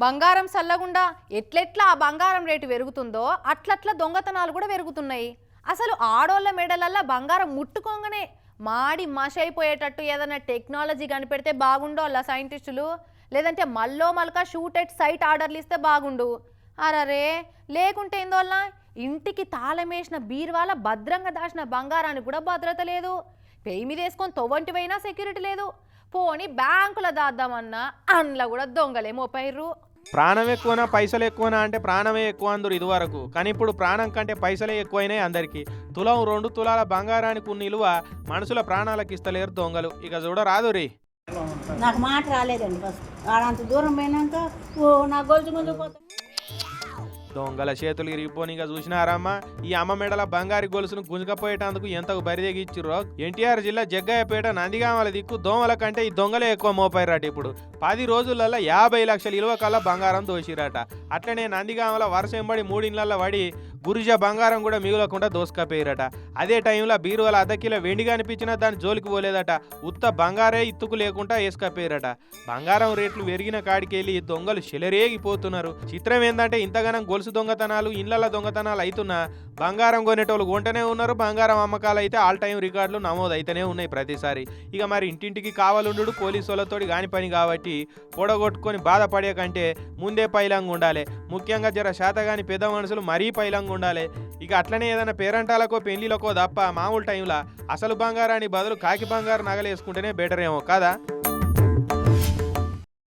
బంగారం సల్లగుండా ఎట్లెట్లా ఆ బంగారం రేటు పెరుగుతుందో అట్లట్లా దొంగతనాలు కూడా పెరుగుతున్నాయి. అసలు ఆడోళ్ళ మెడలల్లా బంగారం ముట్టుకోగానే మాడి మషైపోయేటట్టు ఏదైనా టెక్నాలజీ కనిపెడితే బాగుండోళ్ళ సైంటిస్టులు, లేదంటే మల్లో మల్కా షూట్ ఎట్ సైట్ ఆర్డర్లు ఇస్తే బాగుండు. అరరే లేకుంటే ఏందోళ్ళ ఇంటికి తాళమేసిన బీరువాల భద్రంగా దాచిన బంగారానికి కూడా భద్రత లేదు. పెయి మీద వేసుకొని తొవ్వంటి పోయినా సెక్యూరిటీ లేదు. పోని బ్యాంకులో దాద్దామన్నా అందులో కూడా దొంగలే మోపైర్రు. ప్రాణం ఎక్కువనా పైసలు ఎక్కువనా అంటే ప్రాణమే ఎక్కువ అందరు ఇదివరకు, కానీ ఇప్పుడు ప్రాణం కంటే పైసలే ఎక్కువైనాయి అందరికి. తులం 2 తులాల బంగారానికి ఉన్న ఇలువ మనుషుల ప్రాణాలకు ఇస్తలేరు దొంగలు. ఇక చూడరాదు రీ. నాకు మాట రాలేదండి ఫస్ట్. ఆడంత దూరం పోయినాక నా గొలుసు ముందు పోతా. దొంగల చేతులు ఇరిగిపోనిగా చూసినారమ్మా. ఈ అమ్మ మెడల బంగారు గొలుసును గుంజకపోయేటందుకు ఎంతకు బరిదెగిచ్చిర్రో. ఎన్టీఆర్ జిల్లా జగ్గయ్యపేట నందిగామల దిక్కు దోమల కంటే ఈ దొంగలే ఎక్కువ మోపారట. ఇప్పుడు 10 రోజులలో 50 లక్షల ఇలువ కల్లా బంగారం దోసిరట. అట్లనే నందిగామల వరుసెంబడి 3 ఇళ్లలో పడి గురిజ బంగారం కూడా మిగులకుండా దోసుకపోయారట. అదే టైంలో బీరువాల అద్దకిలో వెండి కనిపించినా దాని జోలికి పోలేదట. ఉత్త బంగారే ఇత్తుకు లేకుండా వేసుకపోయారట. బంగారం రేట్లు పెరిగిన కాడికెళ్ళి దొంగలు చెలరేగిపోతున్నారు. చిత్రం ఏంటంటే ఇంతగానం గొలుసు దొంగతనాలు, ఇళ్ల దొంగతనాలు అవుతున్నా బంగారం కొనేటోళ్ళు కొంటనే ఉన్నారు. బంగారం అమ్మకాలు అయితే ఆల్ టైం రికార్డులు నమోదు అయితేనే ఉన్నాయి ప్రతిసారి. ఇక మరి ఇంటింటికి కావాలుండు పోలీసు వాళ్ళతోటి కాని పని కాబట్టి పొడగొట్టుకొని బాధపడే కంటే ముందే పైలంగా ఉండాలి. ముఖ్యంగా జర శాతగాని పెద్ద మనుషులు మరీ పైలంగా ఉండాలి. ఇక అట్లనే ఏదైనా పేరంటాలకో పెళ్లిలకో తప్ప మామూలు టైంలో అసలు బంగారాన్ని బదులు కాకి బంగారు నగలేసుకుంటేనే బెటర్ ఏమో కదా.